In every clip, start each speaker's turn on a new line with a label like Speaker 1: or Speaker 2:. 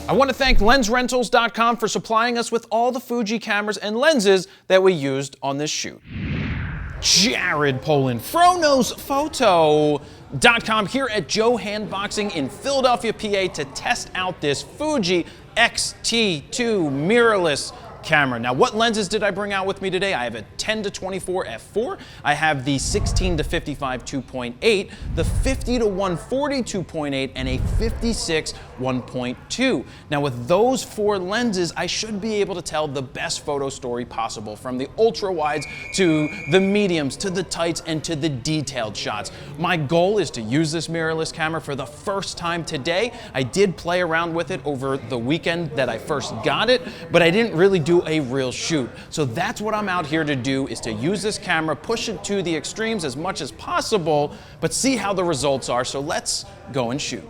Speaker 1: I want to thank LensRentals.com for supplying us with all the Fuji cameras and lenses that we used on this shoot. Jared Polin, FroKnowsPhoto.com here at Joe Handboxing in Philadelphia, PA to test out this Fuji X-T2 mirrorless camera. Now, what lenses did I bring out with me today? I have a 10-24 f4, I have the 16-55 2.8, the 50-140 2.8, and a 56 1.2. Now, with those 4 lenses, I should be able to tell the best photo story possible, from the ultra wides to the mediums to the tights and to the detailed shots. My goal is to use this mirrorless camera for the first time today. I did play around with it over the weekend that I first got it, but I didn't really do a real shoot. So that's what I'm out here to do, is to use this camera, push it to the extremes as much as possible, but see how the results are. So let's go and shoot.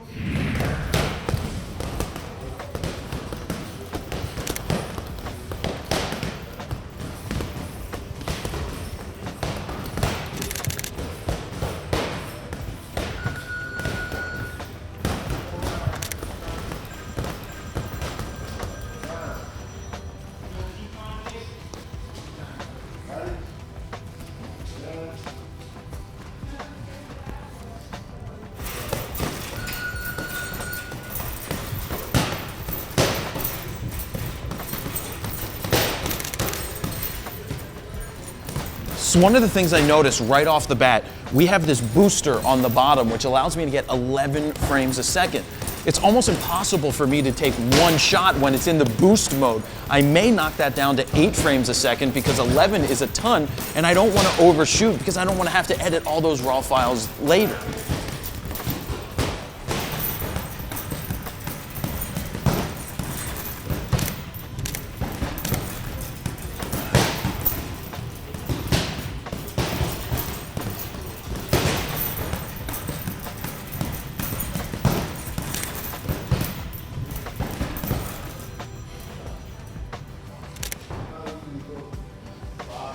Speaker 1: So one of the things I noticed right off the bat, we have this booster on the bottom which allows me to get 11 frames a second. It's almost impossible for me to take one shot when it's in the boost mode. I may knock that down to 8 frames a second because 11 is a ton, and I don't want to overshoot because I don't want to have to edit all those raw files later.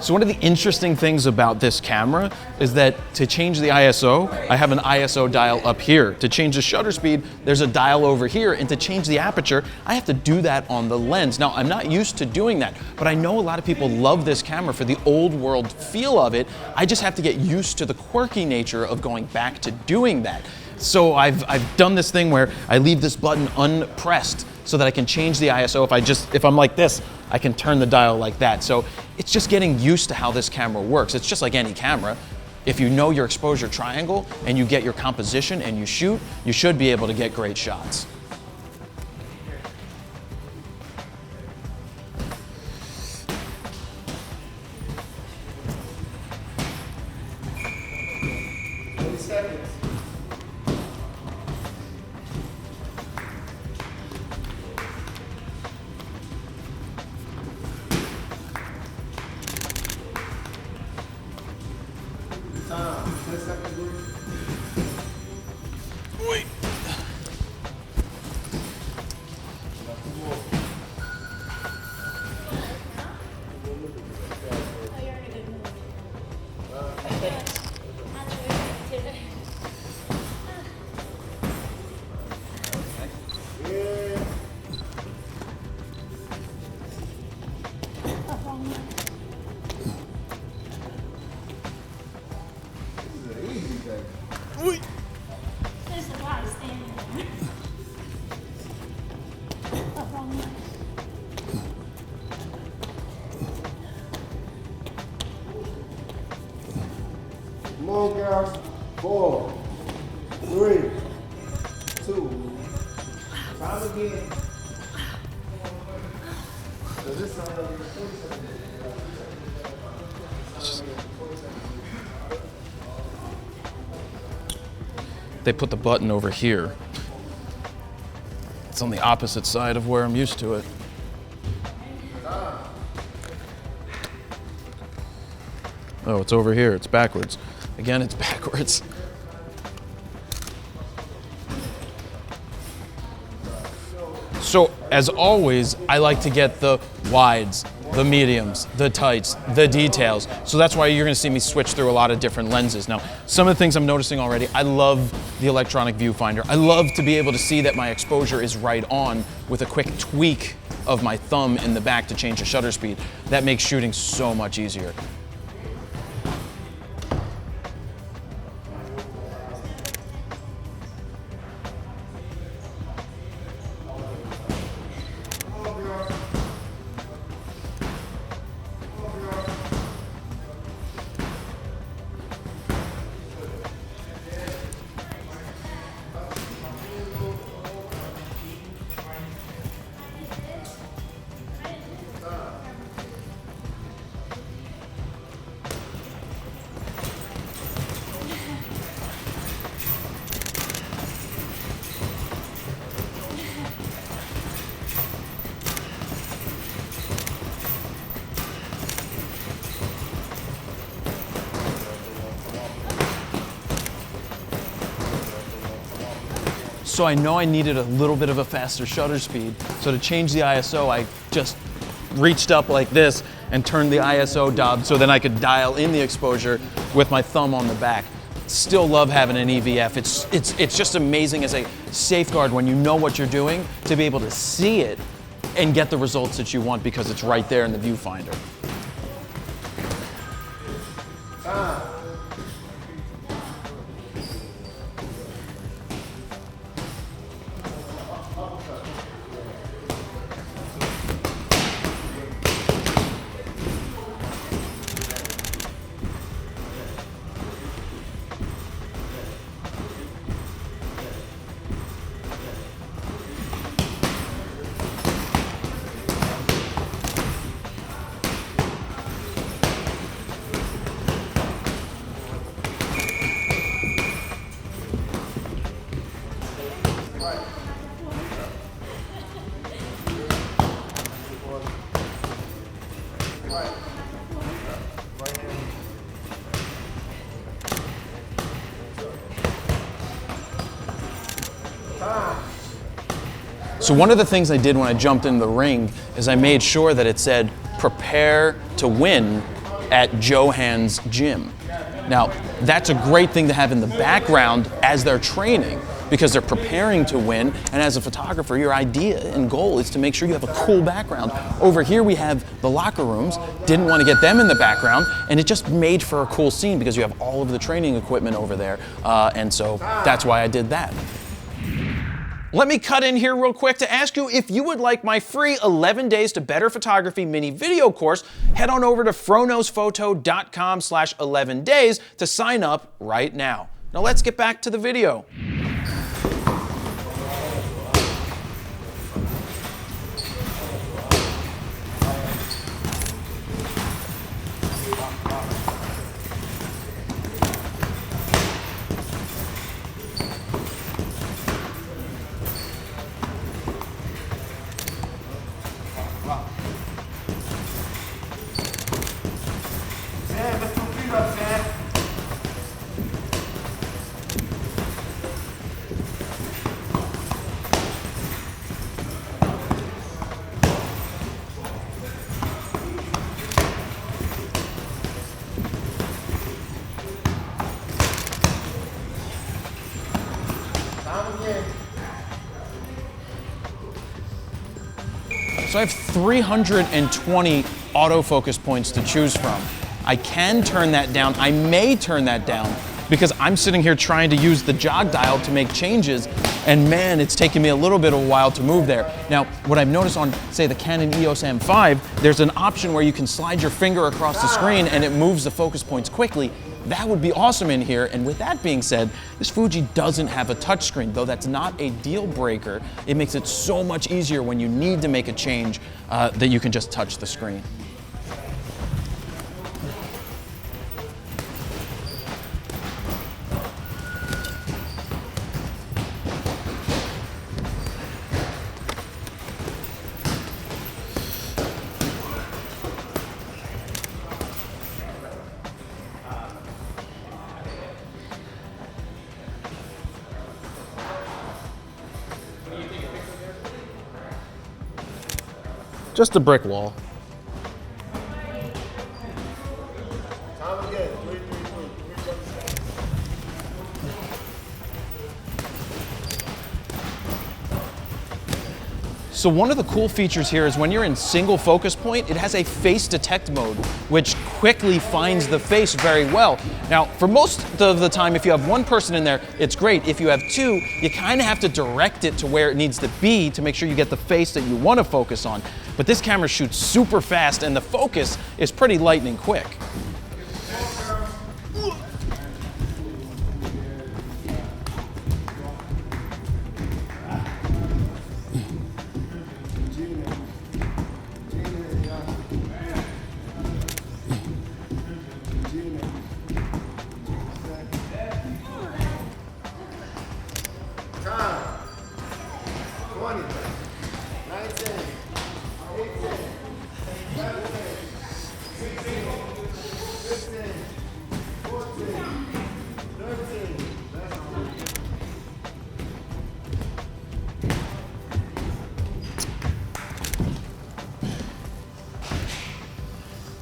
Speaker 1: So one of the interesting things about this camera is that to change the ISO, I have an ISO dial up here. To change the shutter speed, there's a dial over here. And to change the aperture, I have to do that on the lens. Now, I'm not used to doing that, but I know a lot of people love this camera for the old world feel of it. I just have to get used to the quirky nature of going back to doing that. So I've done this thing where I leave this button unpressed so that I can change the ISO. If I'm like this, I can turn the dial like that. So it's just getting used to how this camera works. It's just like any camera. If you know your exposure triangle and you get your composition and you shoot, you should be able to get great shots. Wait. Wait.
Speaker 2: There's a guy standing there. Oh, wrong one.
Speaker 3: Come on, girls. 4, 3, 2. Time again. So this
Speaker 1: They put the button over here. It's on the opposite side of where I'm used to it. Oh, it's over here. It's backwards. Again, it's backwards. So, as always, I like to get the wides, the mediums, the tights, the details. So that's why you're gonna see me switch through a lot of different lenses. Now, some of the things I'm noticing already, I love the electronic viewfinder. I love to be able to see that my exposure is right on with a quick tweak of my thumb in the back to change the shutter speed. That makes shooting so much easier. So I know I needed a little bit of a faster shutter speed. So to change the ISO, I just reached up like this and turned the ISO knob so then I could dial in the exposure with my thumb on the back. Still love having an EVF. It's just amazing as a safeguard when you know what you're doing to be able to see it and get the results that you want because it's right there in the viewfinder. So one of the things I did when I jumped in the ring is I made sure that it said, prepare to win at Johan's gym. Now, that's a great thing to have in the background as they're training because they're preparing to win. And as a photographer, your idea and goal is to make sure you have a cool background. Over here, we have the locker rooms. Didn't want to get them in the background. And it just made for a cool scene because you have all of the training equipment over there. And so that's why I did that. Let me cut in here real quick to ask you if you would like my free 11 Days to Better Photography mini video course. Head on over to froknosphoto.com/11days to sign up right now. Now let's get back to the video. So I have 320 autofocus points to choose from. I can turn that down. I may turn that down because I'm sitting here trying to use the jog dial to make changes, and man, it's taken me a little bit of a while to move there. Now, what I've noticed on, say, the Canon EOS M5, there's an option where you can slide your finger across the screen and it moves the focus points quickly. That would be awesome in here. And with that being said, this Fuji doesn't have a touchscreen, though that's not a deal breaker. It makes it so much easier when you need to make a change that you can just touch the screen. Just a brick wall. So one of the cool features here is when you're in single focus point, it has a face detect mode, which quickly finds the face very well. Now, for most of the time, if you have one person in there, it's great. If you have two, you kind of have to direct it to where it needs to be to make sure you get the face that you want to focus on. But this camera shoots super fast and the focus is pretty lightning quick.
Speaker 3: Time. 20, 19, 18, 17, 16, 15, 14, 13. That's all.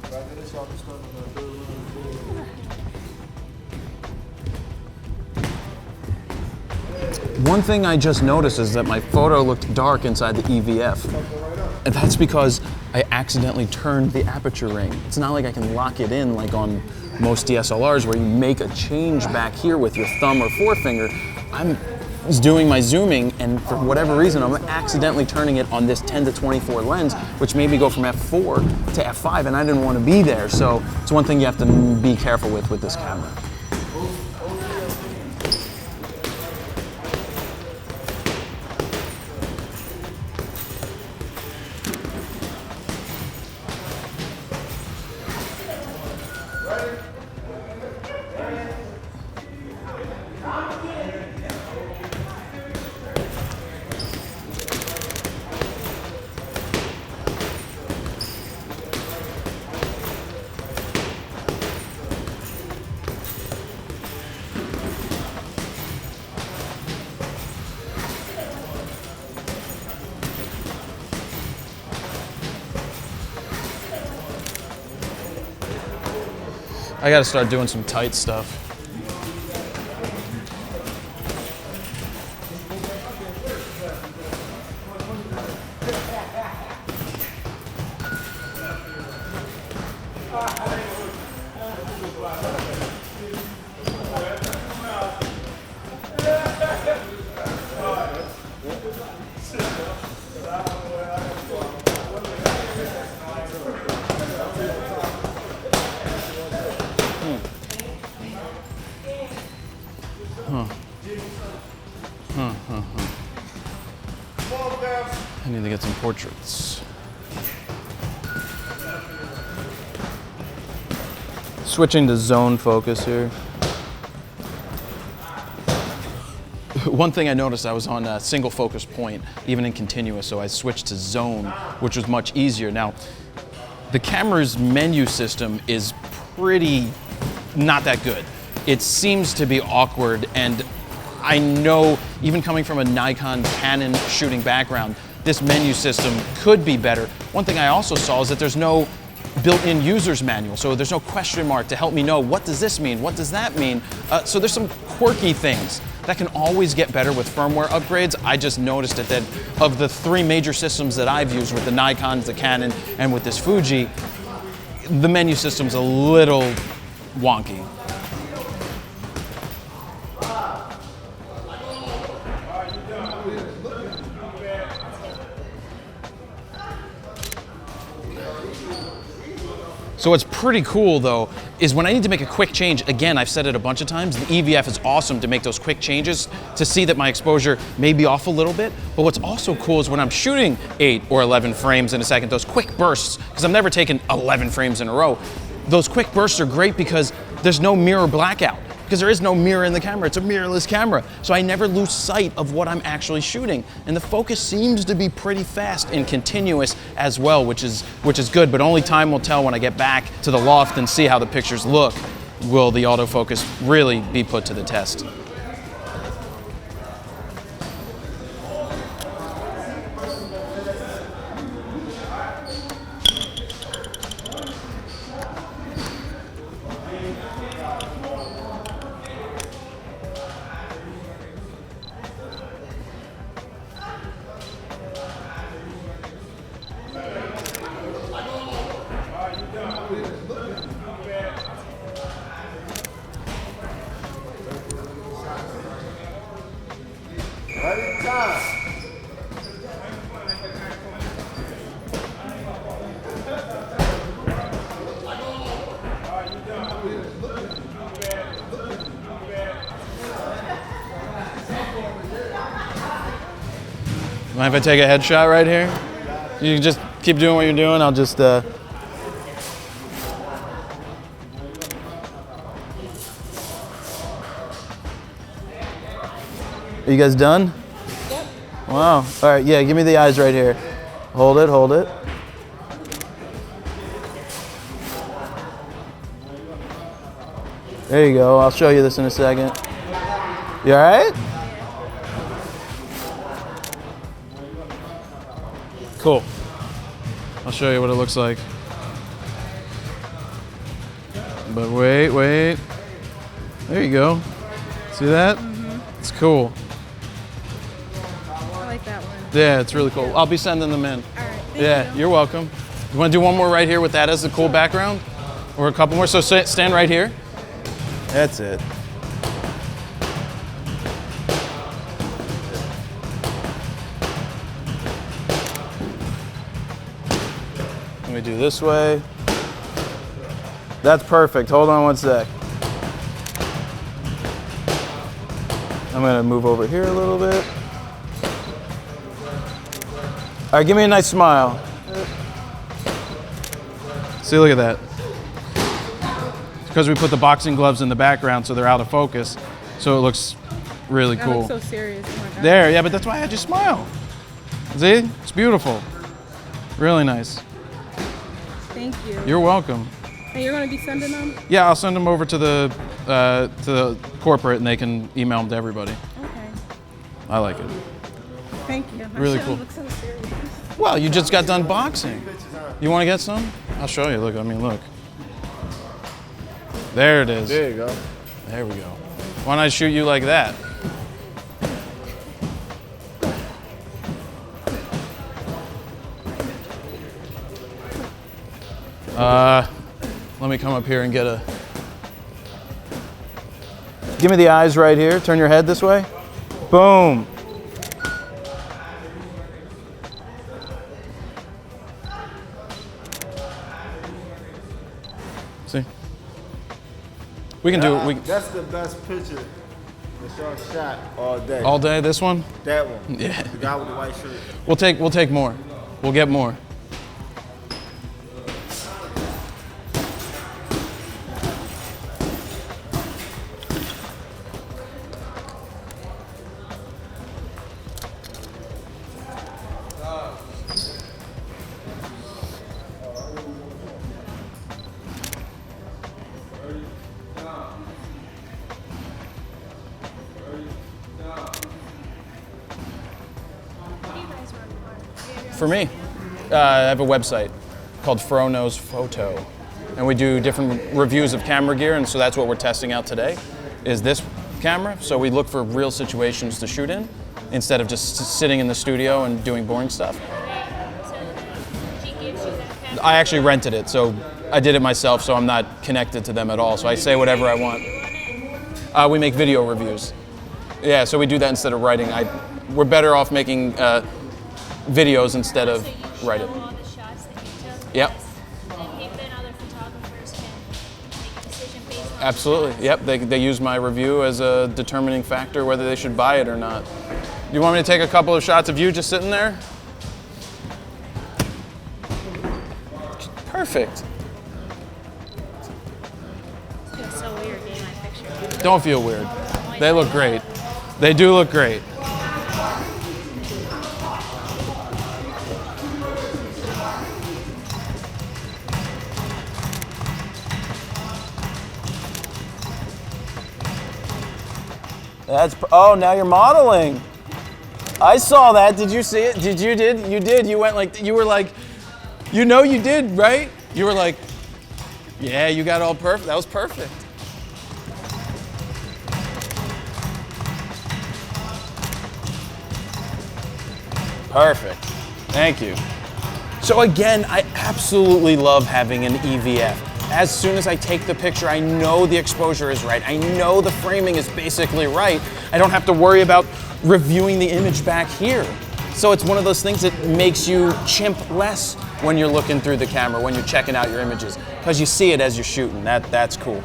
Speaker 3: Right there, y'all just starting on the third one.
Speaker 1: One thing I just noticed is that my photo looked dark inside the EVF. And that's because I accidentally turned the aperture ring. It's not like I can lock it in like on most DSLRs where you make a change back here with your thumb or forefinger. I'm doing my zooming and for whatever reason I'm accidentally turning it on this 10 to 24 lens, which made me go from f4 to f5 and I didn't want to be there. So it's one thing you have to be careful with this camera. I gotta start doing some tight stuff. I need to get some portraits. Switching to zone focus here. One thing I noticed, I was on a single focus point, even in continuous, so I switched to zone, which was much easier. Now, the camera's menu system is pretty not that good. It seems to be awkward, and I know, even coming from a Nikon, Canon shooting background, this menu system could be better. One thing I also saw is that there's no built-in user's manual, so there's no question mark to help me know what does this mean, what does that mean. So there's some quirky things that can always get better with firmware upgrades. I just noticed it that of the three major systems that I've used with the Nikons, the Canon, and with this Fuji, the menu system's a little wonky. So what's pretty cool though, is when I need to make a quick change, again, I've said it a bunch of times, the EVF is awesome to make those quick changes to see that my exposure may be off a little bit. But what's also cool is when I'm shooting 8 or 11 frames in a second, those quick bursts, because I've never taken 11 frames in a row, those quick bursts are great because there's no mirror blackout. Because there is no mirror in the camera, it's a mirrorless camera. So I never lose sight of what I'm actually shooting. And the focus seems to be pretty fast and continuous as well, which is good, but only time will tell when I get back to the loft and see how the pictures look. Will the autofocus really be put to the test?
Speaker 3: time.
Speaker 1: Mind if I take a headshot right here? You can just keep doing what you're doing. I'll just. Are you guys done? Yep. Wow. All right. Yeah. Give me the eyes right here. Hold it. Hold it. There you go. I'll show you this in a second. You all right? Cool. I'll show you what it looks like. But wait, wait. There you go. See that? Mm-hmm. It's cool.
Speaker 4: I like that one.
Speaker 1: Yeah, it's really cool. I'll be sending them in.
Speaker 4: All right.
Speaker 1: Yeah, you're welcome. You want to do one more right here with that as the cool background? Or a couple more? So stand right here. That's it. Let me do this way. That's perfect. Hold on one sec. I'm gonna move over here a little bit. All right, give me a nice smile. See, look at that. Because we put the boxing gloves in the background so they're out of focus, so it looks really
Speaker 4: That
Speaker 1: cool.
Speaker 4: looks so serious. Oh my God.
Speaker 1: There, yeah, but that's why I had you smile. See? It's beautiful. Really nice.
Speaker 4: Thank you.
Speaker 1: You're welcome.
Speaker 4: And you're going to be sending them?
Speaker 1: Yeah, I'll send them over to the corporate and they can email them to everybody.
Speaker 4: Okay.
Speaker 1: I like it.
Speaker 4: Thank you.
Speaker 1: Really
Speaker 4: I
Speaker 1: cool.
Speaker 4: look so serious.
Speaker 1: Well, you just got done boxing. You want to get some? I'll show you. Look, I mean, look. There it is.
Speaker 3: There you go.
Speaker 1: There we go. Why don't I shoot you like that? Let me come up here and get a... Give me the eyes right here. Turn your head this way. Boom. See? We can do it.
Speaker 3: That's the best picture that y'all shot all day.
Speaker 1: All day, this one?
Speaker 3: That one.
Speaker 1: Yeah.
Speaker 3: The guy with the white shirt.
Speaker 1: We'll take more. We'll get more. For me, I have a website called Frono's Photo, and we do different reviews of camera gear, and so that's what we're testing out today, is this camera. So we look for real situations to shoot in, instead of just sitting in the studio and doing boring stuff.
Speaker 2: So she gives you that camera.
Speaker 1: I actually rented it, so I did it myself, so I'm not connected to them at all, so I say whatever I want. We make video reviews. Yeah, so we do that instead of writing. We're better off making videos instead of
Speaker 2: So you
Speaker 1: writing.
Speaker 2: show all the shots that you took.
Speaker 1: Yep.
Speaker 2: Then other photographers can make a decision based on
Speaker 1: Absolutely. Yep. They use my review as a determining factor whether they should buy it or not. You want me to take a couple of shots of you just sitting there? Perfect.
Speaker 2: It feels so weird getting my picture.
Speaker 1: Don't feel weird. They look great. They do look great. Oh, now you're modeling. I saw that. Did you see it? You did. You went like, you were like, you know you did, right? You were like, yeah, you got all perfect. That was perfect. Perfect. Thank you. So again, I absolutely love having an EVF. as soon as I take the picture, I know the exposure is right. I know the framing is basically right. I don't have to worry about reviewing the image back here. So it's one of those things that makes you chimp less when you're looking through the camera, when you're checking out your images, because you see it as you're shooting. That's cool.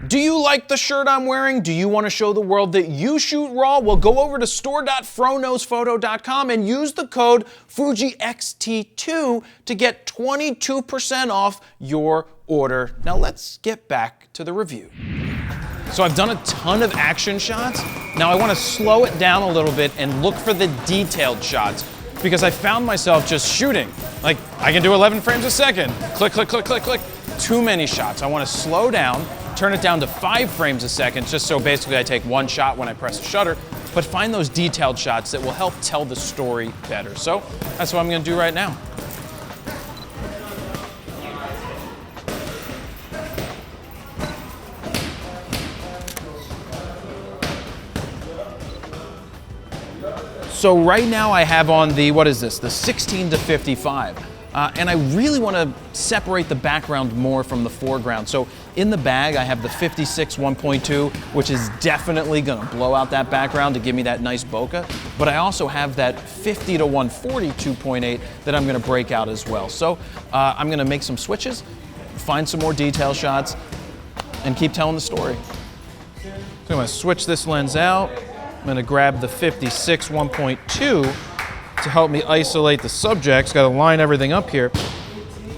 Speaker 1: Do you like the shirt I'm wearing? Do you want to show the world that you shoot raw? Well, go over to store.froknowsphoto.com and use the code Fuji X-T2 to get 22% off your order. Now let's get back to the review. So I've done a ton of action shots. Now I want to slow it down a little bit and look for the detailed shots, because I found myself just shooting. Like, I can do 11 frames a second. Click, click, click, click, click. Too many shots. I want to slow down, turn it down to 5 frames a second, just so basically I take one shot when I press the shutter, but find those detailed shots that will help tell the story better. So that's what I'm going to do right now. So right now I have on the, what is this, the 16 to 55. And I really want to separate the background more from the foreground. So in the bag, I have the 56 1.2, which is definitely going to blow out that background to give me that nice bokeh. But I also have that 50 to 140 2.8 that I'm going to break out as well. So I'm going to make some switches, find some more detail shots, and keep telling the story. So I'm going to switch this lens out. I'm going to grab the 56 1.2 to help me isolate the subjects. Got to line everything up here.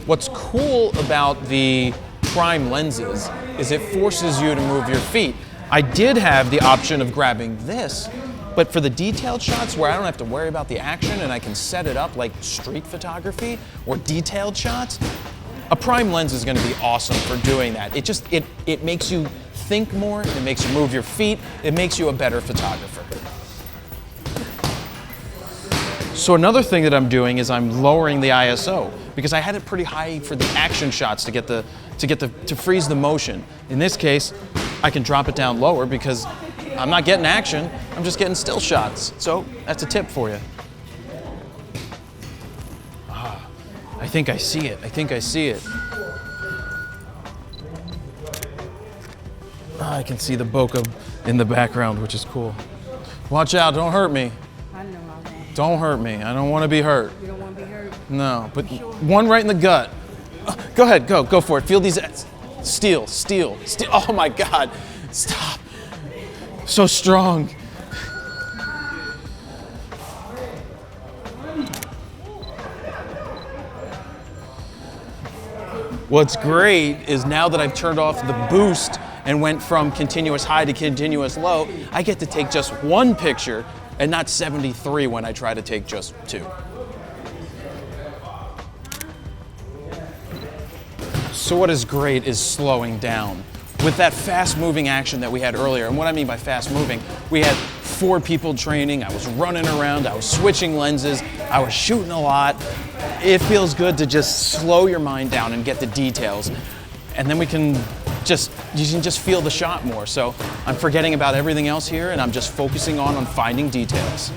Speaker 1: What's cool about the prime lenses is it forces you to move your feet. I did have the option of grabbing this, but for the detailed shots where I don't have to worry about the action and I can set it up like street photography or detailed shots, a prime lens is going to be awesome for doing that. It makes you think more, it makes you move your feet, it makes you a better photographer. So another thing that I'm doing is I'm lowering the ISO, because I had it pretty high for the action shots to freeze the motion. In this case, I can drop it down lower because I'm not getting action, I'm just getting still shots. So that's a tip for you. I think I see it. I think I see it. I can see the bokeh in the background, which is cool. Watch out, don't hurt me.
Speaker 4: I know I won't.
Speaker 1: Don't hurt me. I don't want to be hurt.
Speaker 4: You don't want to be hurt?
Speaker 1: No, but one right in the gut. Go ahead, go for it. Feel these. Steel. Oh my God. Stop. So strong. What's great is now that I've turned off the boost and went from continuous high to continuous low, I get to take just one picture and not 73 when I try to take just 2. So what is great is slowing down. With that fast moving action that we had earlier, and what I mean by fast moving, we had 4 people training, I was running around, I was switching lenses, I was shooting a lot. It feels good to just slow your mind down and get the details. And then you can just feel the shot more. So I'm forgetting about everything else here and I'm just focusing on finding details.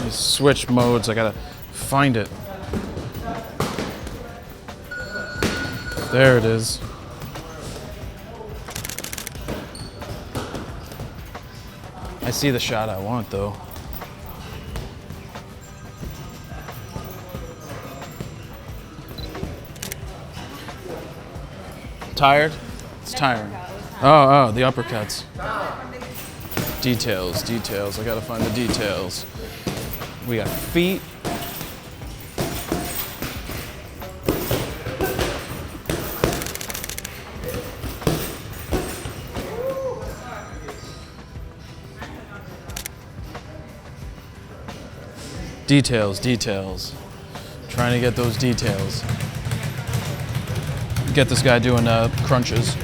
Speaker 1: These switch modes, I gotta find it. There it is. I see the shot I want though. Tired? It's tiring. Oh, the uppercuts. Details. I gotta find the details. We got feet. Details. Trying to get those details. Get this guy doing crunches.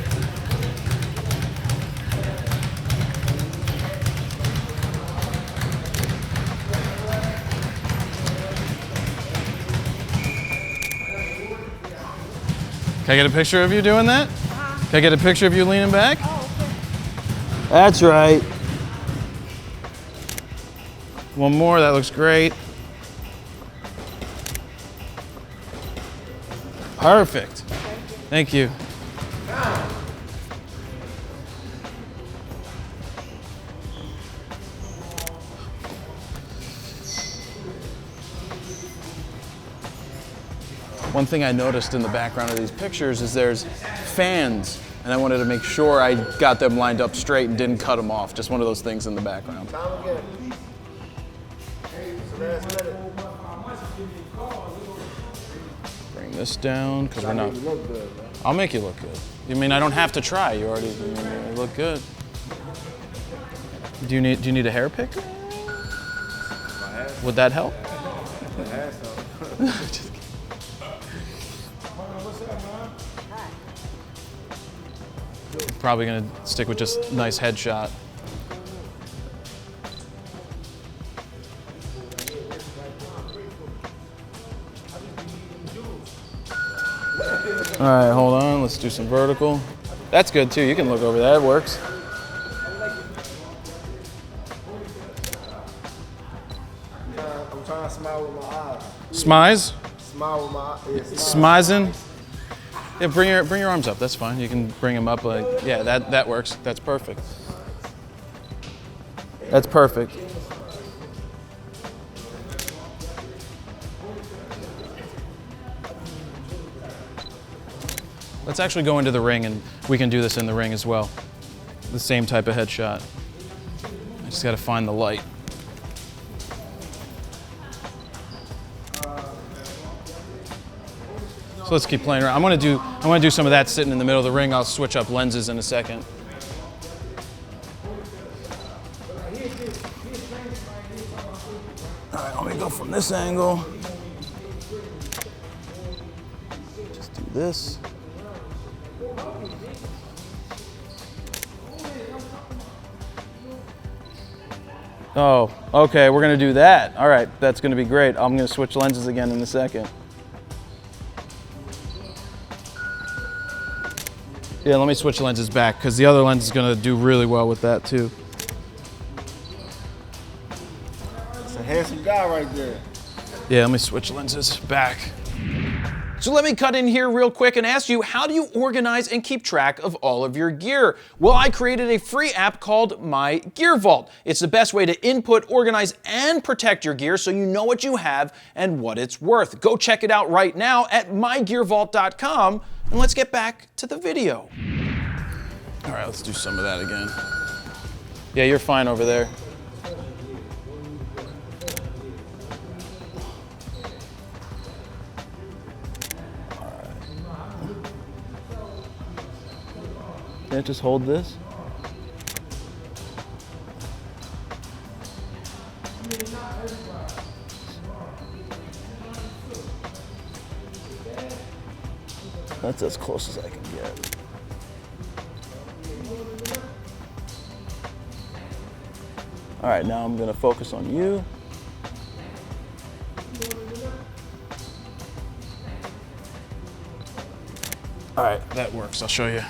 Speaker 1: Can I get a picture of you doing that? Can I get a picture of you leaning back?
Speaker 2: Oh, okay.
Speaker 1: That's right. One more, that looks great. Perfect. Thank you. One thing I noticed in the background of these pictures is there's fans, and I wanted to make sure I got them lined up straight and didn't cut them off. Just one of those things in the background. Bring this down, because we're not... I'll make you look good. You mean I don't have to try? You already look good. Do you need a hair pick? Would that help? Probably gonna stick with just nice headshot. All right, hold on. Let's do some vertical. That's good too. You can look over that. It works.
Speaker 3: I'm trying to smile with my eyes.
Speaker 1: Smize?
Speaker 3: Smile with my eyes.
Speaker 1: Smizing? Yeah, bring your arms up. That's fine. You can bring them up like, yeah, that works. That's perfect. That's perfect. Let's actually go into the ring, and we can do this in the ring as well. The same type of headshot. I just got to find the light. So let's keep playing around. I want to do some of that sitting in the middle of the ring. I'll switch up lenses in a second. All right, let me go from this angle. Just do this. Oh, okay, we're gonna do that. All right, that's gonna be great. I'm gonna switch lenses again in a second. Yeah, let me switch lenses back because the other lens is gonna do really well with that too.
Speaker 3: It's a handsome guy right there.
Speaker 1: Yeah, let me switch lenses back. So let me cut in here real quick and ask you, how do you organize and keep track of all of your gear? Well, I created a free app called My Gear Vault. It's the best way to input, organize, and protect your gear so you know what you have and what it's worth. Go check it out right now at mygearvault.com, and let's get back to the video. All right, let's do some of that again. Yeah, you're fine over there. Can't just hold this? That's as close as I can get. All right, now I'm gonna focus on you. All right, that works. I'll show you.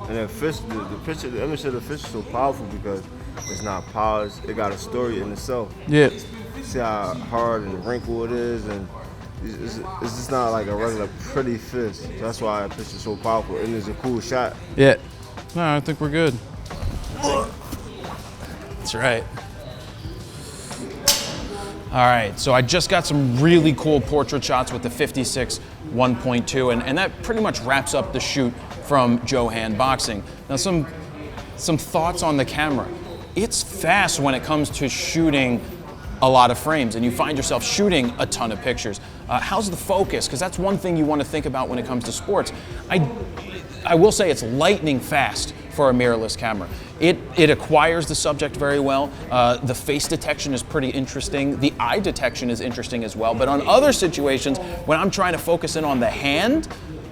Speaker 3: And then fish, the image of the fish is so powerful because it's not polished. It got a story in itself.
Speaker 1: Yeah.
Speaker 3: See how hard and wrinkled it is, and it's just not like a regular pretty fish. That's why that fish is so powerful, and it's a cool shot.
Speaker 1: Yeah. No, I think we're good. That's right. All right, so I just got some really cool portrait shots with the 56 1.2, and that pretty much wraps up the shoot from Joe Hand Boxing. Now some thoughts on the camera. It's fast when it comes to shooting a lot of frames, and you find yourself shooting a ton of pictures. How's the focus? Because that's one thing you want to think about when it comes to sports. I will say it's lightning fast for a mirrorless camera. It acquires the subject very well. The face detection is pretty interesting. The eye detection is interesting as well. But on other situations, when I'm trying to focus in on the hand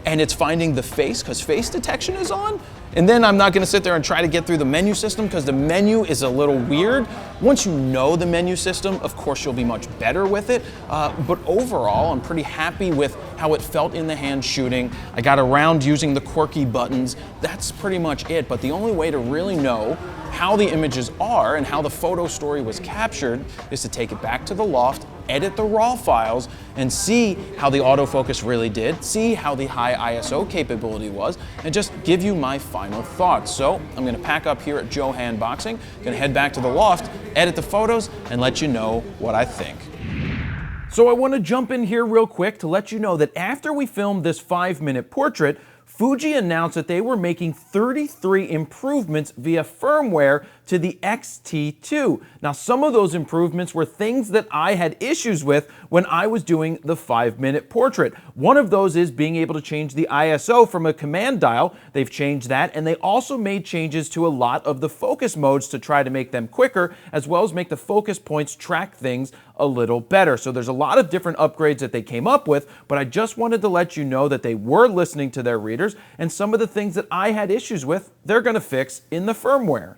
Speaker 1: and it's finding the face, because face detection is on, And then I'm not gonna sit there and try to get through the menu system because the menu is a little weird. Once you know the menu system, of course you'll be much better with it. But overall, I'm pretty happy with how it felt in the hand shooting. I got around using the quirky buttons. That's pretty much it. But the only way to really know how the images are and how the photo story was captured is to take it back to the loft, edit the raw files, and see how the autofocus really did, see how the high ISO capability was, and just give you my final thoughts. So I'm gonna pack up here at Joe Handboxing, gonna head back to the loft, edit the photos, and let you know what I think. So I want to jump in here real quick to let you know that after we filmed this 5-minute portrait, Fuji announced that they were making 33 improvements via firmware to the X-T2. Now, some of those improvements were things that I had issues with when I was doing the 5-minute portrait. One of those is being able to change the ISO from a command dial. They've changed that, and they also made changes to a lot of the focus modes to try to make them quicker, as well as make the focus points track things a little better. So there's a lot of different upgrades that they came up with, but I just wanted to let you know that they were listening to their readers, and some of the things that I had issues with, they're gonna fix in the firmware.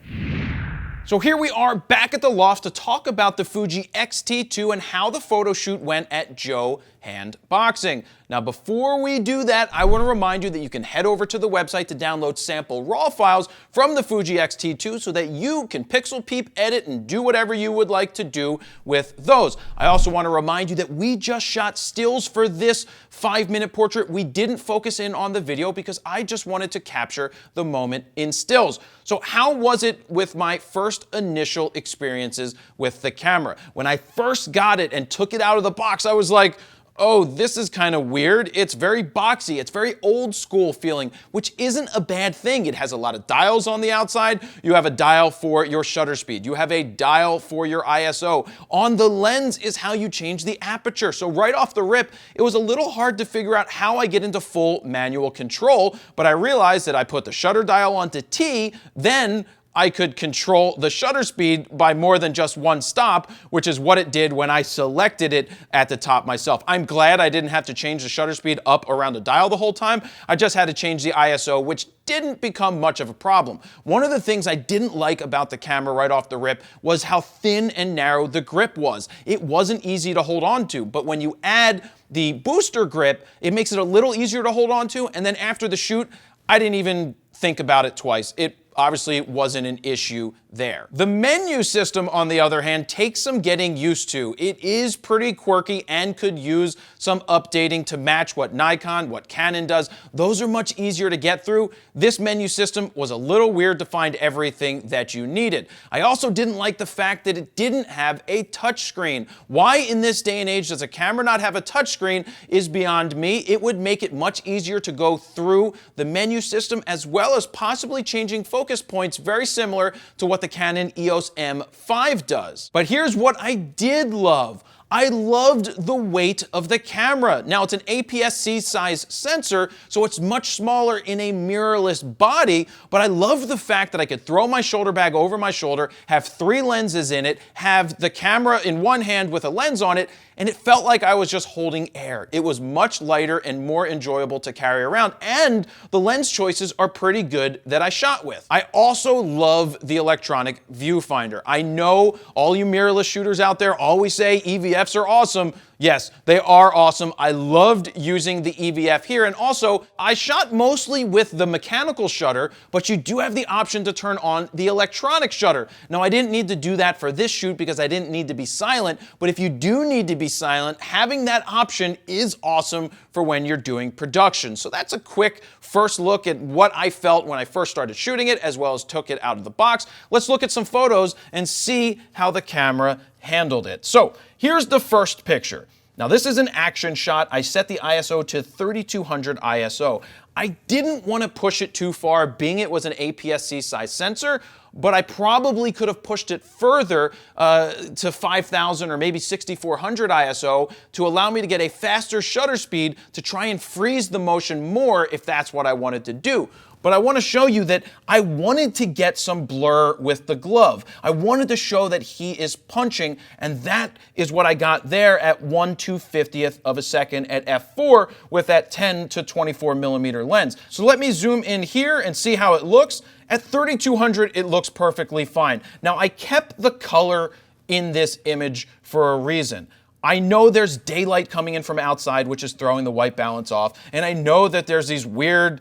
Speaker 1: So here we are back at the loft to talk about the Fuji X-T2 and how the photo shoot went at Joe Handboxing. Now, before we do that, I want to remind you that you can head over to the website to download sample RAW files from the Fuji X-T2 so that you can pixel peep, edit, and do whatever you would like to do with those. I also want to remind you that we just shot stills for this 5-minute portrait. We didn't focus in on the video because I just wanted to capture the moment in stills. So how was it with my first initial experiences with the camera? When I first got it and took it out of the box, I was like, oh, this is kind of weird. It's very boxy. It's very old school feeling, which isn't a bad thing. It has a lot of dials on the outside. You have a dial for your shutter speed. You have a dial for your ISO. On the lens is how you change the aperture. So right off the rip, it was a little hard to figure out how I get into full manual control, but I realized that I put the shutter dial onto T, then I could control the shutter speed by more than just one stop, which is what it did when I selected it at the top myself. I'm glad I didn't have to change the shutter speed up around the dial the whole time. I just had to change the ISO, which didn't become much of a problem. One of the things I didn't like about the camera right off the rip was how thin and narrow the grip was. It wasn't easy to hold on to, but when you add the booster grip, it makes it a little easier to hold on to, and then after the shoot, I didn't even think about it twice. It obviously wasn't an issue there. The menu system, on the other hand, takes some getting used to. It is pretty quirky and could use some updating to match what Nikon, what Canon does. Those are much easier to get through. This menu system was a little weird to find everything that you needed. I also didn't like the fact that it didn't have a touchscreen. Why in this day and age does a camera not have a touchscreen is beyond me. It would make it much easier to go through the menu system, as well as possibly changing focus points very similar to what the Canon EOS M5 does. But here's what I did love. I loved the weight of the camera. Now, it's an APS-C size sensor, so it's much smaller in a mirrorless body, but I loved the fact that I could throw my shoulder bag over my shoulder, have 3 lenses in it, have the camera in one hand with a lens on it, and it felt like I was just holding air. It was much lighter and more enjoyable to carry around, and the lens choices are pretty good that I shot with. I also love the electronic viewfinder. I know all you mirrorless shooters out there always say EVFs are awesome. Yes, they are awesome. I loved using the EVF here, and also I shot mostly with the mechanical shutter, but you do have the option to turn on the electronic shutter. Now, I didn't need to do that for this shoot because I didn't need to be silent, but if you do need to be silent, having that option is awesome for when you're doing production. So that's a quick first look at what I felt when I first started shooting it, as well as took it out of the box. Let's look at some photos and see how the camera handled it. So here's the first picture. Now, this is an action shot. I set the ISO to 3200 ISO. I didn't want to push it too far, being it was an APS-C size sensor, but I probably could have pushed it further to 5000 or maybe 6400 ISO to allow me to get a faster shutter speed to try and freeze the motion more if that's what I wanted to do. but I want to show you that I wanted to get some blur with the glove. I wanted to show that he is punching, and that is what I got there at 1/250th of a second at f4 with that 10 to 24 millimeter lens. So let me zoom in here and see how it looks. At 3200, it looks perfectly fine. Now, I kept the color in this image for a reason. I know there's daylight coming in from outside, which is throwing the white balance off, and I know that there's these weird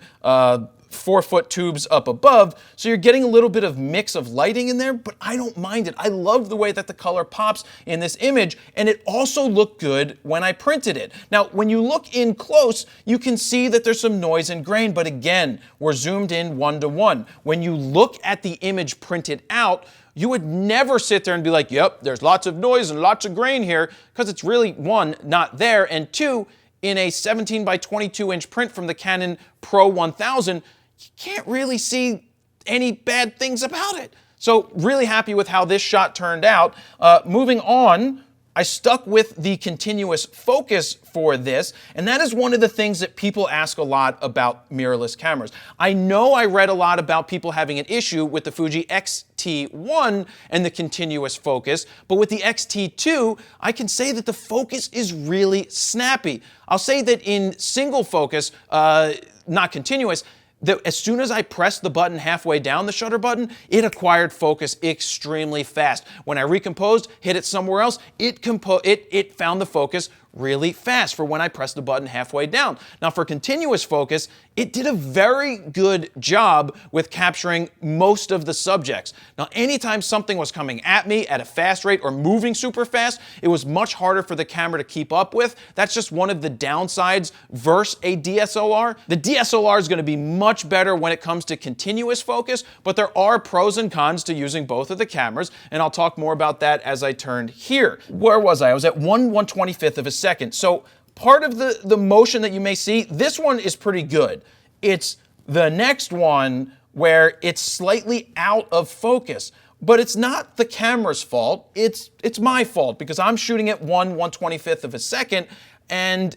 Speaker 1: 4-foot tubes up above, so you're getting a little bit of mix of lighting in there, but I don't mind it. I love the way that the color pops in this image, and it also looked good when I printed it. Now, when you look in close, you can see that there's some noise and grain, but again, we're zoomed in 1:1. When you look at the image printed out, you would never sit there and be like, yep, there's lots of noise and lots of grain here, because it's really, one, not there, and two, in a 17 by 22 inch print from the Canon Pro 1000, you can't really see any bad things about it. So really happy with how this shot turned out. Moving on, I stuck with the continuous focus for this, and that is one of the things that people ask a lot about mirrorless cameras. I know I read a lot about people having an issue with the Fuji X-T1 and the continuous focus, but with the X-T2, I can say that the focus is really snappy. I'll say that in single focus, not continuous, that as soon as I pressed the button halfway down, the shutter button, it acquired focus extremely fast. When I recomposed, hit it somewhere else, it found the focus really fast for when I pressed the button halfway down. Now for continuous focus, it did a very good job with capturing most of the subjects. Now anytime something was coming at me at a fast rate or moving super fast, it was much harder for the camera to keep up with. That's just one of the downsides versus a DSLR. The DSLR is going to be much better when it comes to continuous focus, but there are pros and cons to using both of the cameras, and I'll talk more about that as I turned here. Where was I? I was at 1/125th of a second. So part of the motion that you may see, this one is pretty good. It's the next one where it's slightly out of focus. But it's not the camera's fault, it's my fault, because I'm shooting at 1/125th of a second, and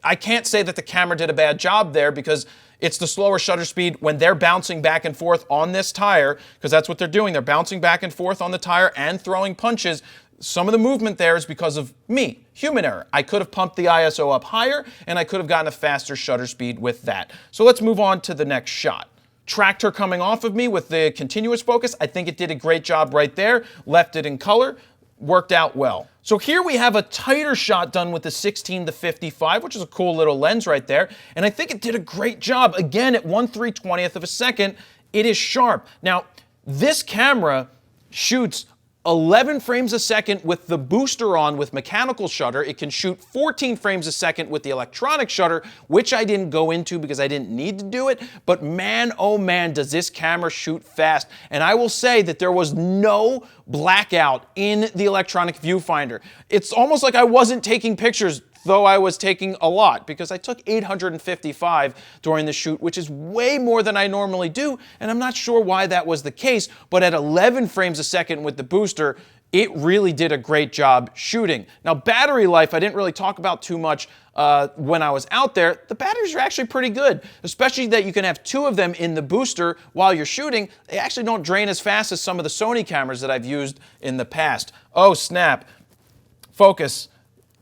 Speaker 1: I can't say that the camera did a bad job there, because it's the slower shutter speed when they're bouncing back and forth on this tire, because that's what they're doing. They're bouncing back and forth on the tire and throwing punches. Some of the movement there is because of me, human error. I could have pumped the ISO up higher, and I could have gotten a faster shutter speed with that. So let's move on to the next shot. Tracked her coming off of me with the continuous focus. I think it did a great job right there. Left it in color. Worked out well. So here we have a tighter shot done with the 16-55, which is a cool little lens right there. And I think it did a great job. Again, at 1/320th of a second, it is sharp. Now, this camera shoots 11 frames a second with the booster on with mechanical shutter. It can shoot 14 frames a second with the electronic shutter, which I didn't go into because I didn't need to do it. But man, oh man, does this camera shoot fast. And I will say that there was no blackout in the electronic viewfinder. It's almost like I wasn't taking pictures, though I was taking a lot, because I took 855 during the shoot, which is way more than I normally do, and I'm not sure why that was the case, but at 11 frames a second with the booster, it really did a great job shooting. Now, battery life, I didn't really talk about too much when I was out there. The batteries are actually pretty good, especially that you can have two of them in the booster while you're shooting. They actually don't drain as fast as some of the Sony cameras that I've used in the past. Oh, snap. Focus.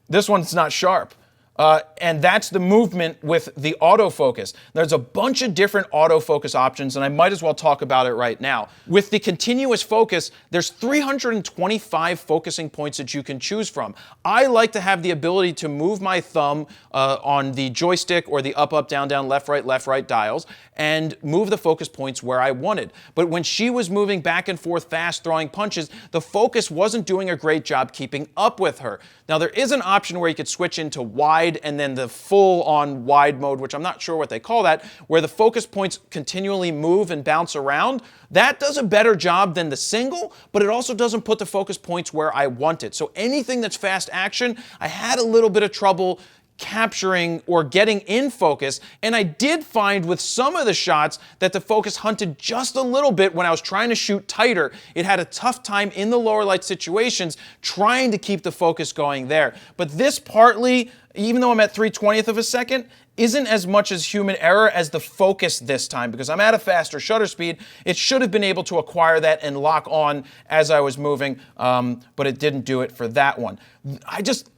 Speaker 1: This one's not sharp. And that's the movement with the autofocus. There's a bunch of different autofocus options, and I might as well talk about it right now. With the continuous focus, there's 325 focusing points that you can choose from. I like to have the ability to move my thumb on the joystick or the up, up, down, down, left, right dials, and move the focus points where I wanted. But when she was moving back and forth fast, throwing punches, the focus wasn't doing a great job keeping up with her. Now, there is an option where you could switch into wide and then the full-on wide mode, which I'm not sure what they call that, where the focus points continually move and bounce around. That does a better job than the single, but it also doesn't put the focus points where I want it. So anything that's fast action, I had a little bit of trouble capturing or getting in focus, and I did find with some of the shots that the focus hunted just a little bit when I was trying to shoot tighter. It had a tough time in the lower light situations trying to keep the focus going there. But this partly, even though I'm at 3/20th of a second, isn't as much as human error as the focus this time, because I'm at a faster shutter speed. It should have been able to acquire that and lock on as I was moving, but it didn't do it for that one.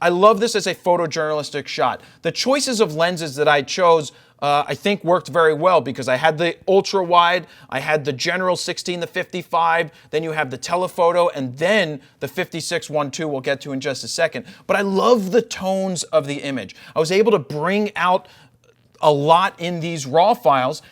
Speaker 1: I love this as a photojournalistic shot. The choices of lenses that I chose I think worked very well, because I had the ultra wide, I had the general 16 to 55, then you have the telephoto, and then the 56-1.2 we'll get to in just a second. But I love the tones of the image. I was able to bring out a lot in these raw files,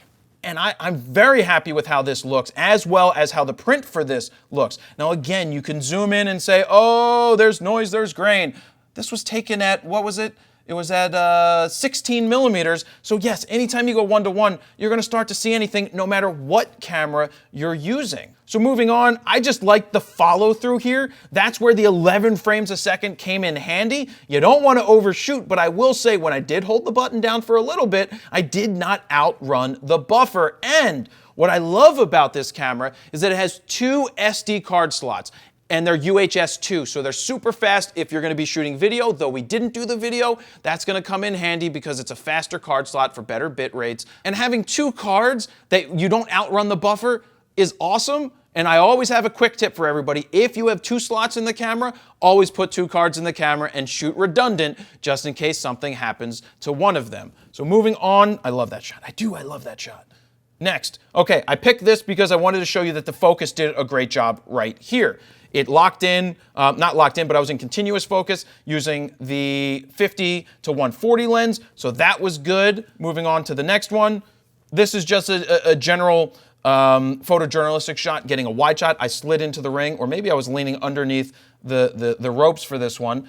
Speaker 1: and I'm very happy with how this looks, as well as how the print for this looks. Now again, you can zoom in and say, oh, there's noise, there's grain. This was taken at, what was it? It was at 16 millimeters. So yes, anytime you go 1:1, you're going to start to see anything no matter what camera you're using. So moving on, I just like the follow through here. That's where the 11 frames a second came in handy. You don't want to overshoot, but I will say when I did hold the button down for a little bit, I did not outrun the buffer. And what I love about this camera is that it has 2 SD card slots. And they're UHS 2, so they're super fast if you're going to be shooting video. Though we didn't do the video, that's going to come in handy because it's a faster card slot for better bit rates. And having 2 cards that you don't outrun the buffer is awesome. And I always have a quick tip for everybody. If you have 2 slots in the camera, always put 2 cards in the camera and shoot redundant just in case something happens to one of them. So moving on, I love that shot. I love that shot. Next, okay, I picked this because I wanted to show you that the focus did a great job right here. It locked in, not locked in, but I was in continuous focus using the 50 to 140 lens, so that was good. Moving on to the next one. This is just a general photojournalistic shot, getting a wide shot. I slid into the ring, or maybe I was leaning underneath the ropes for this one.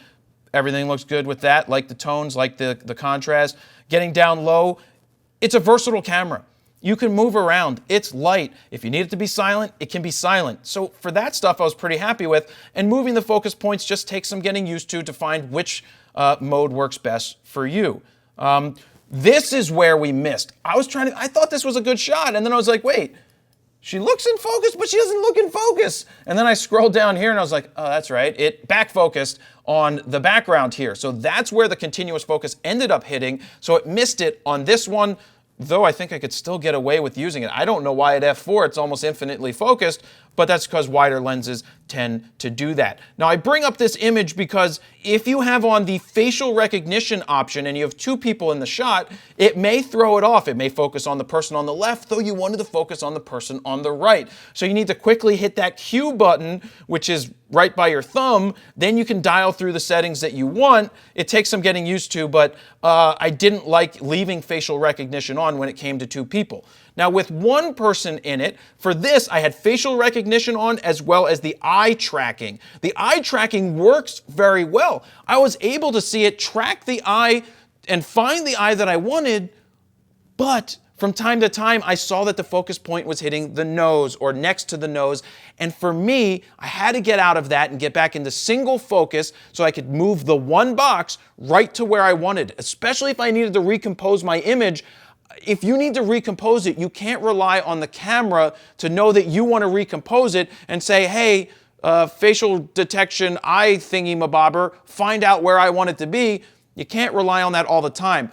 Speaker 1: Everything looks good with that, like the tones, like the contrast. Getting down low, it's a versatile camera. You can move around. It's light. If you need it to be silent, it can be silent. So for that stuff, I was pretty happy with. And moving the focus points just takes some getting used to find which mode works best for you. This is where we missed. I thought this was a good shot, and then I was like, wait, she looks in focus, but she doesn't look in focus. And then I scrolled down here, and I was like, oh, that's right. It back focused on the background here. So that's where the continuous focus ended up hitting. So it missed it on this one. Though I think I could still get away with using it. I don't know why at f4 it's almost infinitely focused, but that's because wider lenses tend to do that. Now I bring up this image because if you have on the facial recognition option and you have 2 people in the shot, it may throw it off. It may focus on the person on the left, though you wanted to focus on the person on the right. So you need to quickly hit that Q button, which is right by your thumb. Then you can dial through the settings that you want. It takes some getting used to, but I didn't like leaving facial recognition on when it came to 2 people. Now with 1 person in it, for this I had facial recognition on as well as the eye tracking. The eye tracking works very well. I was able to see it track the eye and find the eye that I wanted, but from time to time I saw that the focus point was hitting the nose or next to the nose, and for me, I had to get out of that and get back into single focus so I could move the 1 box right to where I wanted, especially if I needed to recompose my image. If you need to recompose it, you can't rely on the camera to know that you want to recompose it and say, hey, facial detection eye thingy-mabobber, find out where I want it to be. You can't rely on that all the time.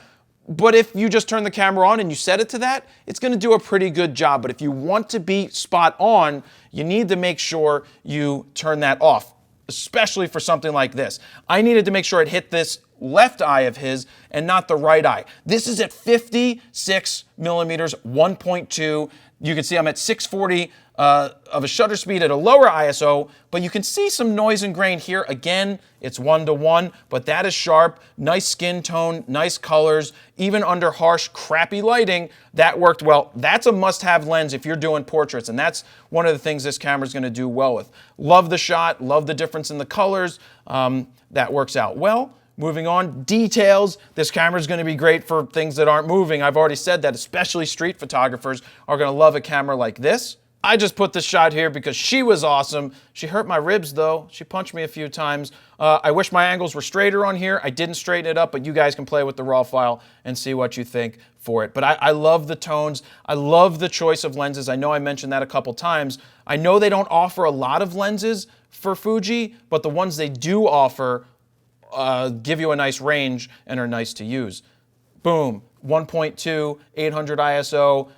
Speaker 1: But if you just turn the camera on and you set it to that, it's going to do a pretty good job. But if you want to be spot on, you need to make sure you turn that off, especially for something like this. I needed to make sure it hit this left eye of his and not the right eye. This is at 56 millimeters, 1.2. You can see I'm at 640 of a shutter speed at a lower ISO, but you can see some noise and grain here. Again, it's 1:1, but that is sharp, nice skin tone, nice colors, even under harsh, crappy lighting, that worked well. That's a must-have lens if you're doing portraits, and that's one of the things this camera is going to do well with. Love the shot, love the difference in the colors. That works out well. Moving on, details. This camera is going to be great for things that aren't moving. I've already said that, especially street photographers are going to love a camera like this. I just put this shot here because she was awesome. She hurt my ribs though. She punched me a few times. I wish my angles were straighter on here. I didn't straighten it up, but you guys can play with the raw file and see what you think for it. But I love the tones. I love the choice of lenses. I know I mentioned that a couple times. I know they don't offer a lot of lenses for Fuji, but the ones they do offer give you a nice range and are nice to use. Boom. 1.2, 800 ISO,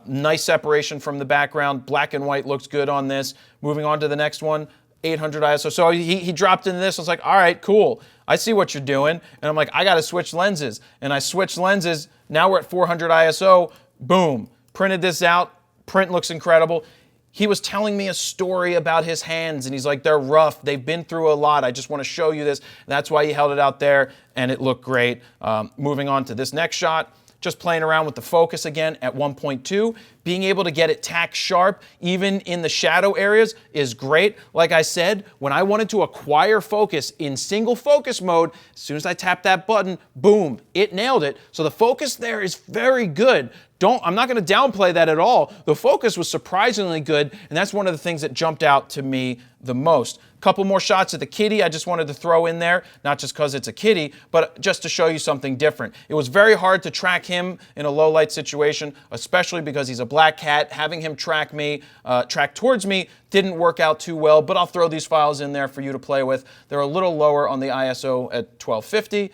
Speaker 1: nice separation from the background, black and white looks good on this. Moving on to the next one, 800 ISO. So he dropped into this. I was like, all right, cool. I see what you're doing. And I'm like, I got to switch lenses. And I switched lenses. Now we're at 400 ISO. Boom. Printed this out. Print looks incredible. He was telling me a story about his hands, and he's like, they're rough. They've been through a lot. I just want to show you this. And that's why he held it out there, and it looked great. Moving on to this next shot. Just playing around with the focus again at 1.2. Being able to get it tack sharp even in the shadow areas is great. Like I said, when I wanted to acquire focus in single focus mode, as soon as I tapped that button, boom, it nailed it. So the focus there is very good. I'm not going to downplay that at all. The focus was surprisingly good, and that's one of the things that jumped out to me the most. A couple more shots of the kitty I just wanted to throw in there, not just because it's a kitty, but just to show you something different. It was very hard to track him in a low light situation, especially because he's a black cat. Having him track towards me didn't work out too well, but I'll throw these files in there for you to play with. They're a little lower on the ISO at 1250,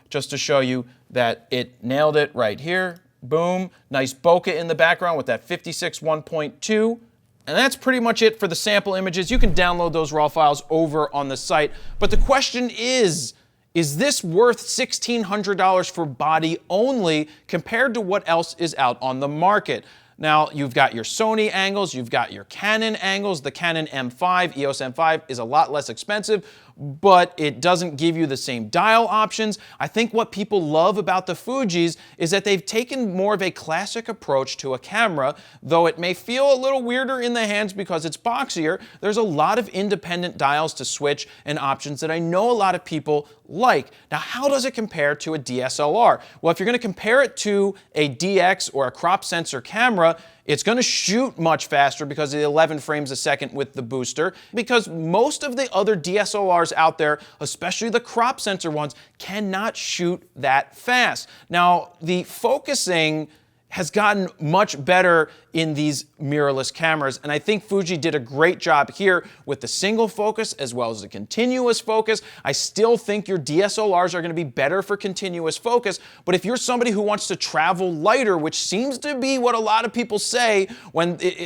Speaker 1: just to show you that it nailed it right here. Boom, nice bokeh in the background with that 56 1.2. And that's pretty much it for the sample images. You can download those raw files over on the site. But the question is this worth $1,600 for body only compared to what else is out on the market? Now, you've got your Sony angles, you've got your Canon angles. The Canon M5, EOS M5 is a lot less expensive, but it doesn't give you the same dial options. I think what people love about the Fujis is that they've taken more of a classic approach to a camera. Though it may feel a little weirder in the hands because it's boxier, there's a lot of independent dials to switch and options that I know a lot of people like. Now, how does it compare to a DSLR? Well, if you're going to compare it to a DX or a crop sensor camera, it's going to shoot much faster because of the 11 frames a second with the booster, because most of the other DSLRs out there, especially the crop sensor ones, cannot shoot that fast. Now, the focusing has gotten much better in these mirrorless cameras, and I think Fuji did a great job here with the single focus as well as the continuous focus. I still think your DSLRs are going to be better for continuous focus, but if you're somebody who wants to travel lighter, which seems to be what a lot of people say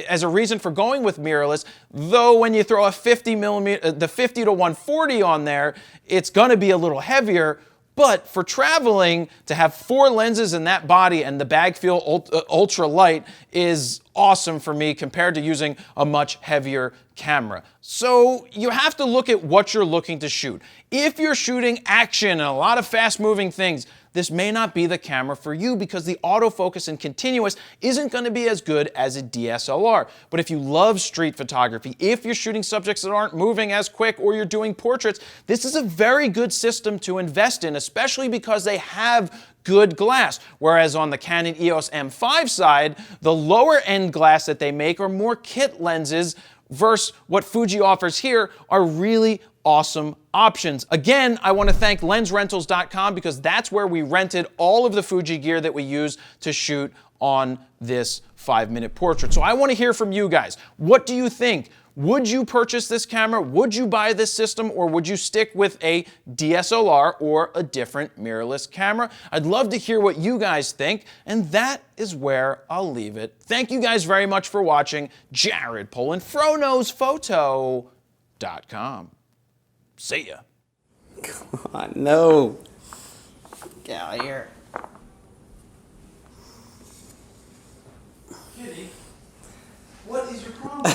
Speaker 1: as a reason for going with mirrorless, though when you throw a 50 millimeter, the 50 to 140 on there, it's going to be a little heavier. But for traveling, to have 4 lenses in that body and the bag feel ultra light is awesome for me compared to using a much heavier camera. So you have to look at what you're looking to shoot. If you're shooting action and a lot of fast moving things, this may not be the camera for you because the autofocus and continuous isn't going to be as good as a DSLR. But if you love street photography, if you're shooting subjects that aren't moving as quick or you're doing portraits, this is a very good system to invest in, especially because they have good glass. Whereas on the Canon EOS M5 side, the lower end glass that they make are more kit lenses versus what Fuji offers here are really awesome options. Again, I want to thank lensrentals.com because that's where we rented all of the Fuji gear that we use to shoot on this 5-minute portrait. So I want to hear from you guys. What do you think? Would you purchase this camera? Would you buy this system? Or would you stick with a DSLR or a different mirrorless camera? I'd love to hear what you guys think, and that is where I'll leave it. Thank you guys very much for watching. Jared Polin, FroKnowsPhoto.com. See ya.
Speaker 5: Come on, no. Get out of here.
Speaker 1: Kitty, what is your problem?